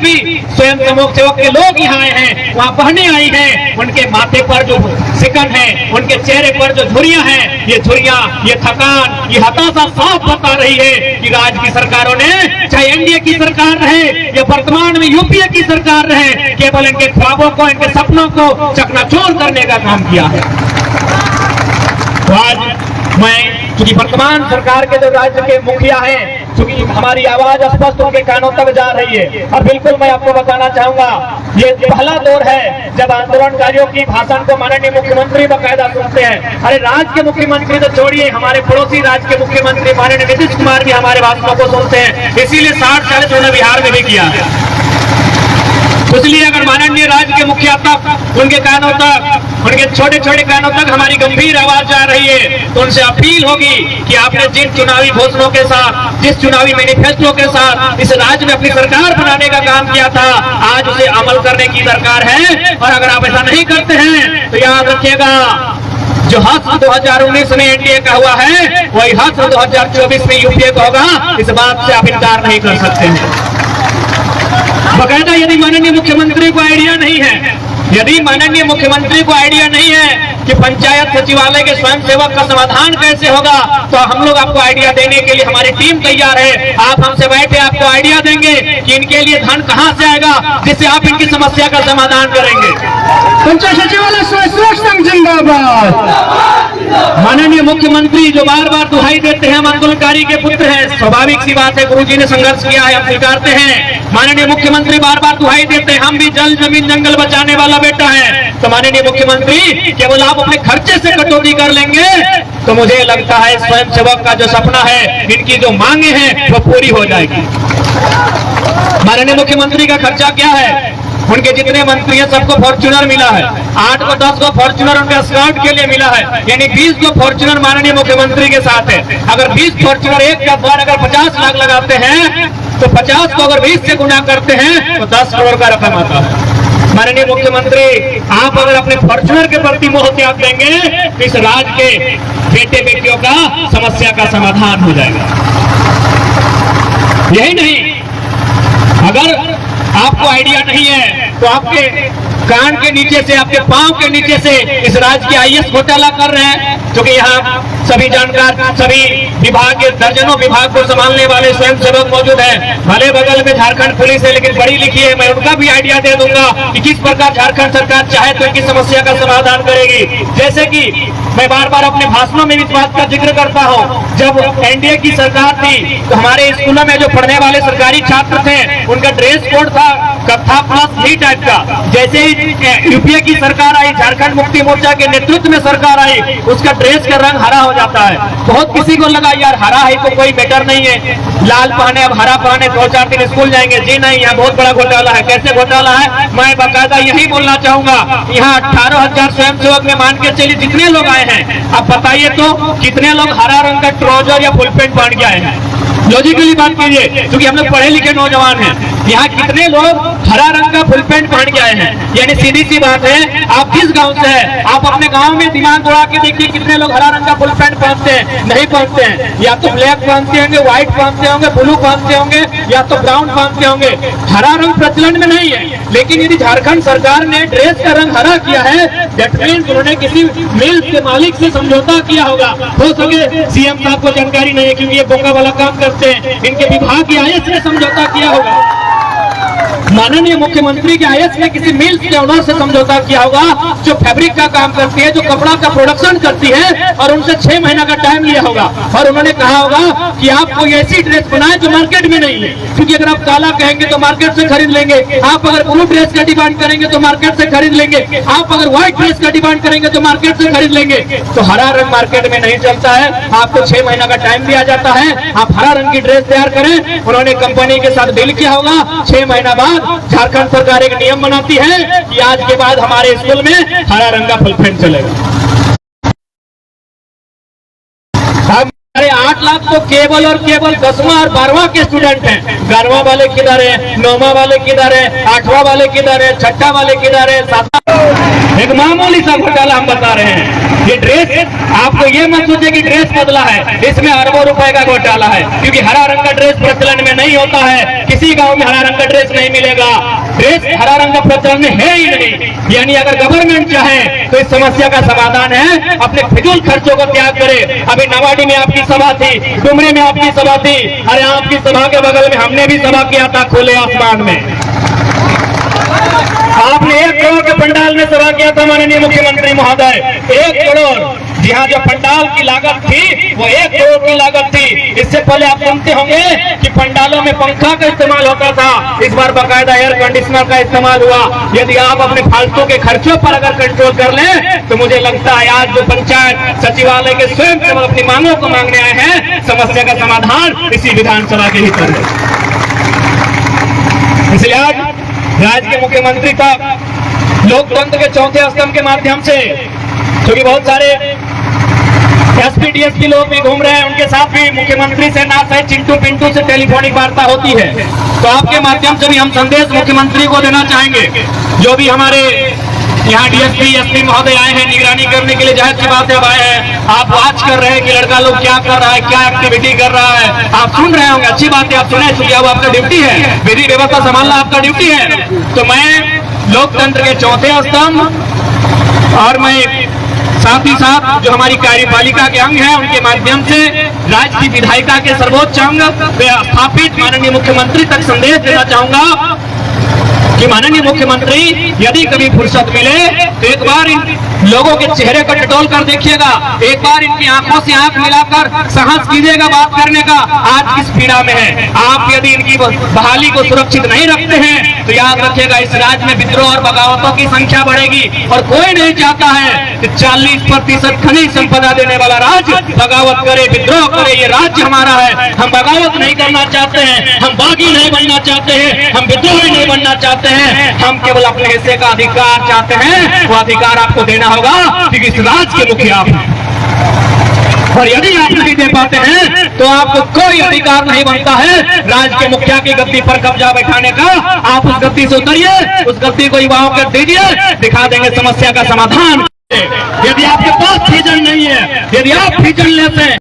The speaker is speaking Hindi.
भी स्वयं सेवक के लोग यहाँ आए हैं, वहाँ बहने आई हैं, उनके माथे पर जो सिकन है, उनके चेहरे पर जो झुर्रियां हैं, ये झुर्रियां, ये थकान, ये हताशा साफ बता रही है कि राज्य की सरकारों ने, चाहे एनडीए की सरकार रहे या वर्तमान में यूपीए की सरकार रहे, केवल इनके ख्वाबों को, इनके सपनों को चकनाचूर करने का काम किया है। तो आज मैं, क्योंकि वर्तमान सरकार के जो राज्य के मुखिया हैं, क्योंकि हमारी आवाज स्पष्ट उनके कानों तक जा रही है, और बिल्कुल मैं आपको बताना चाहूंगा, ये पहला दौर है जब आंदोलनकारियों की भाषण को माननीय मुख्यमंत्री बकायदा सुनते हैं। अरे राज्य के मुख्यमंत्री तो छोड़िए, हमारे पड़ोसी राज्य के मुख्यमंत्री माननीय नीतीश कुमार भी हमारे भाषणों को सुनते हैं, इसीलिए 60-40 उन्होंने बिहार में भी किया है। इसलिए अगर माननीय राज्य के मुखिया तक, उनके कानों तक, उनके छोटे छोटे कानों तक हमारी गंभीर आवाज जा रही है, तो उनसे अपील होगी कि आपने जिन चुनावी घोषणाओं के साथ, जिस चुनावी मैनिफेस्टो के साथ इस राज्य में अपनी सरकार बनाने का काम किया था, आज उसे अमल करने की दरकार है। और अगर आप ऐसा नहीं करते हैं तो याद रखिएगा, जो हश्र 2019 में एनडीए का हुआ है, वही हश्र 2024 में यूपीए का होगा। इस बात से आप इनकार नहीं कर सकते हैं। बकायदा यदि माननीय मुख्यमंत्री को आइडिया नहीं है, यदि माननीय मुख्यमंत्री को आइडिया नहीं है कि पंचायत सचिवालय के स्वयंसेवक का समाधान कैसे होगा, तो हम लोग आपको आइडिया देने के लिए हमारी टीम तैयार है। आप हमसे बैठे आपको आइडिया देंगे कि इनके लिए धन कहां से आएगा, जिससे आप इनकी समस्या का समाधान करेंगे। पंचायत सचिवालय स्वयं संघ जिंदाबाद। माननीय मुख्यमंत्री जो बार बार दुहाई देते हैं, हम आंदोलनकारी के पुत्र हैं, स्वाभाविक सी बात है, गुरुजी ने संघर्ष किया है, हम स्वीकारते हैं। माननीय मुख्यमंत्री बार बार दुहाई देते हैं, हम भी जल जमीन जंगल बचाने वाला बेटा है। तो माननीय मुख्यमंत्री, केवल आप अपने खर्चे से कटौती कर लेंगे तो मुझे लगता है स्वयंसेवक का जो सपना है, इनकी जो मांगे हैं, वो पूरी हो जाएगी। माननीय मुख्यमंत्री का खर्चा क्या है? उनके जितने मंत्री हैं सबको फॉर्च्यूनर मिला है, 8 को 10 को फॉर्च्यूनर उनके स्काउट के लिए मिला है, यानी 20 को फॉर्च्यूनर माननीय मुख्यमंत्री के साथ है। अगर 20 फॉर्च्यूनर एक का द्वार अगर 50 लाख लगाते हैं, तो 50 को अगर 20 से गुना करते हैं तो 10 करोड़ का रकम आता है। माननीय मुख्यमंत्री, आप अगर अपने फॉर्च्यूनर के प्रति मोह त्याग देंगे तो इस राज्य के बेटे बेटियों का समस्या का समाधान हो जाएगा। यही नहीं, अगर आपको आइडिया नहीं है तो आपके कान के नीचे से, आपके पांव के नीचे से इस राज्य के आईएएस घोटाला कर रहे हैं, क्योंकि यहाँ सभी जानकार, सभी विभाग के दर्जनों विभाग को संभालने वाले स्वयंसेवक मौजूद हैं। भले बगल में झारखंड पुलिस है, लेकिन पढ़ी लिखी है, मैं उनका भी आइडिया दे दूंगा कि किस प्रकार झारखंड सरकार चाहे तो इनकी समस्या का समाधान करेगी। जैसे कि मैं बार बार अपने भाषणों में इस बात का जिक्र करता हूँ, जब एनडीए की सरकार थी तो हमारे स्कूलों में जो पढ़ने वाले सरकारी छात्र थे, उनका ड्रेस कोड था कत्था प्लस नी टाइप का। जैसे ही यूपीए की सरकार आई, झारखंड मुक्ति मोर्चा के नेतृत्व में सरकार आई, उसका ड्रेस का रंग हरा हो जाता है। बहुत किसी को लगा यार हरा है तो कोई मैटर नहीं है, लाल पहने अब हरा पहने 2-4 दिन स्कूल जाएंगे। जी नहीं, यहाँ बहुत बड़ा घोटाला है। कैसे घोटाला है, मैं बाकायदा यही बोलना चाहूंगा। यहाँ 18,000 स्वयंसेवक में मान के चलिए जितने लोग आए हैं, अब बताइए तो कितने लोग हरा रंग का ट्राउजर या फुल पैंट पहन के आए हैं? लॉजिकली बात कीजिए, क्योंकि हम लोग पढ़े लिखे नौजवान हैं। यहाँ कितने लोग हरा रंग का फुल पैंट पहन के आए हैं? यानी सीधी सी बात है, आप किस गांव से हैं, आप अपने गांव में दिमाग दौड़ा के देखिए कितने लोग हरा रंग का फुल पैंट पहनते हैं? नहीं पहनते हैं, या तो ब्लैक पहनते होंगे, व्हाइट पहनते होंगे, ब्लू पहनते होंगे, या तो ब्राउन पहनते होंगे। हरा रंग प्रचलन में नहीं है। लेकिन यदि झारखंड सरकार ने ड्रेस का रंग हरा किया है, दैट मीन्स उन्होंने किसी मिल के मालिक से समझौता किया होगा। हो सके सीएम साहब को जानकारी नहीं है, क्योंकि ये बोका वाला काम करते हैं, इनके विभाग की आईएएस ने समझौता किया होगा। माननीय मुख्यमंत्री के आईएएस ने किसी मिल के ओनर से समझौता किया होगा, जो फैब्रिक का काम करती है, जो कपड़ा का प्रोडक्शन करती है, और उनसे 6 महीना का टाइम लिया होगा। और उन्होंने कहा होगा कि आप कोई ऐसी ड्रेस बनाए जो मार्केट में नहीं है, क्योंकि अगर आप काला कहेंगे तो मार्केट से खरीद लेंगे, आप अगर ब्लू ड्रेस का डिमांड करेंगे तो मार्केट से खरीद लेंगे, आप अगर व्हाइट ड्रेस का डिमांड करेंगे तो मार्केट से खरीद लेंगे। तो हरा रंग मार्केट में नहीं चलता है, आपको 6 महीना का टाइम दिया जाता है, आप हरा रंग की ड्रेस तैयार करें। उन्होंने कंपनी के साथ डील किया होगा, 6 महीना बाद झारखंड सरकार एक नियम बनाती है कि आज के बाद हमारे स्कूल में हरा रंग का फुल पैंट चलेगा। अब 8 लाख तो केवल और केवल 10वां और 12वां के स्टूडेंट हैं। 11वां वाले किधर है, 9वां वाले किधर है, 8वां वाले किधर है, 6ठा वाले किधर है, 7वां। एक मामूली सा घोटाला हम बता रहे हैं। ये ड्रेस, आपको ये मत सोचिए कि ड्रेस बदला है, इसमें अरबों रुपए का घोटाला है, क्योंकि हरा रंग का ड्रेस प्रचलन में नहीं होता है। किसी गांव में हरा रंग का ड्रेस नहीं मिलेगा। ड्रेस हरा रंग का प्रचलन में है ही नहीं। यानी अगर गवर्नमेंट चाहे तो इस समस्या का समाधान है, अपने फिजूल खर्चों को त्याग करे। अभी नवाडी में आपकी सभा थी, डुमरी में आपकी सभा थी, अरे आपकी सभा के बगल में हमने भी सभा किया था खुले आसमान में। आपने 1 करोड़ के पंडाल में सभा किया था माननीय मुख्यमंत्री महोदय। 1 करोड़, जी हाँ, जो पंडाल की लागत थी वो 1 करोड़ की लागत थी। इससे पहले आप सुनते होंगे कि पंडालों में पंखा का इस्तेमाल होता था, इस बार बाकायदा एयर कंडीशनर का इस्तेमाल हुआ। यदि आप अपने फालतू के खर्चों पर अगर कंट्रोल कर लें तो मुझे लगता है आज जो पंचायत सचिवालय के स्वयं सेवक अपनी मांगों को मांगने आए हैं, समस्या का समाधान इसी विधानसभा के भीतर है। इसलिए आज राज्य के मुख्यमंत्री तक लोकतंत्र के चौथे स्तंभ के माध्यम से, क्योंकि बहुत सारे एसपी डीएसपी लोग भी घूम रहे हैं, उनके साथ भी मुख्यमंत्री से ना सही चिंटू पिंटू से टेलीफोनिक वार्ता होती है, तो आपके माध्यम से भी हम संदेश मुख्यमंत्री को देना चाहेंगे। जो भी हमारे यहाँ डीएसपी एसपी महोदय आए हैं निगरानी करने के लिए, जाहिर सी बात है अब आए हैं, आप वॉच कर रहे हैं कि लड़का लोग क्या कर रहा है, क्या एक्टिविटी कर रहा है, आप सुन रहे होंगे। अच्छी बात है, आप सुने, चूंकि अब आपका ड्यूटी है, विधि व्यवस्था संभालना आपका ड्यूटी है। तो मैं लोकतंत्र के चौथे स्तंभ और मैं साथ ही साथ जो हमारी कार्यपालिका के अंग हैं उनके माध्यम से राज्य की विधायिका के सर्वोच्च अंग स्थापित माननीय मुख्यमंत्री तक संदेश देना चाहूंगा कि माननीय मुख्यमंत्री यदि कभी फुर्सत मिले तो एक बार इन लोगों के चेहरे को टटोल कर देखिएगा, एक बार इनकी आंखों से आंख मिलाकर साहस कीजिएगा बात करने का। आज किस पीड़ा में है, आप यदि इनकी बहाली को सुरक्षित नहीं रखते हैं तो याद रखिएगा इस राज्य में विद्रोह और बगावतों की संख्या बढ़ेगी। और कोई नहीं चाहता है कि 40% खनिज संपदा देने वाला राज्य बगावत करे, विद्रोह करे। ये राज्य हमारा है, हम बगावत नहीं करना चाहते हैं, हम बागी नहीं बनना चाहते हैं, हम विद्रोही नहीं बनना चाहते हैं, हम केवल अपने हिस्से का अधिकार चाहते हैं। वो अधिकार आपको देना होगा, क्योंकि इस राज्य के मुखिया आप हैं। और यदि आप नहीं दे पाते हैं तो आपको कोई अधिकार नहीं बनता है राज्य के मुखिया की गद्दी पर कब्जा बैठाने का। आप उस गद्दी से उतरिए, उस गद्दी को युवाओं को दीजिए, दिखा देंगे समस्या का समाधान। यदि आपके पास विजन नहीं है, यदि आप विजन लेते हैं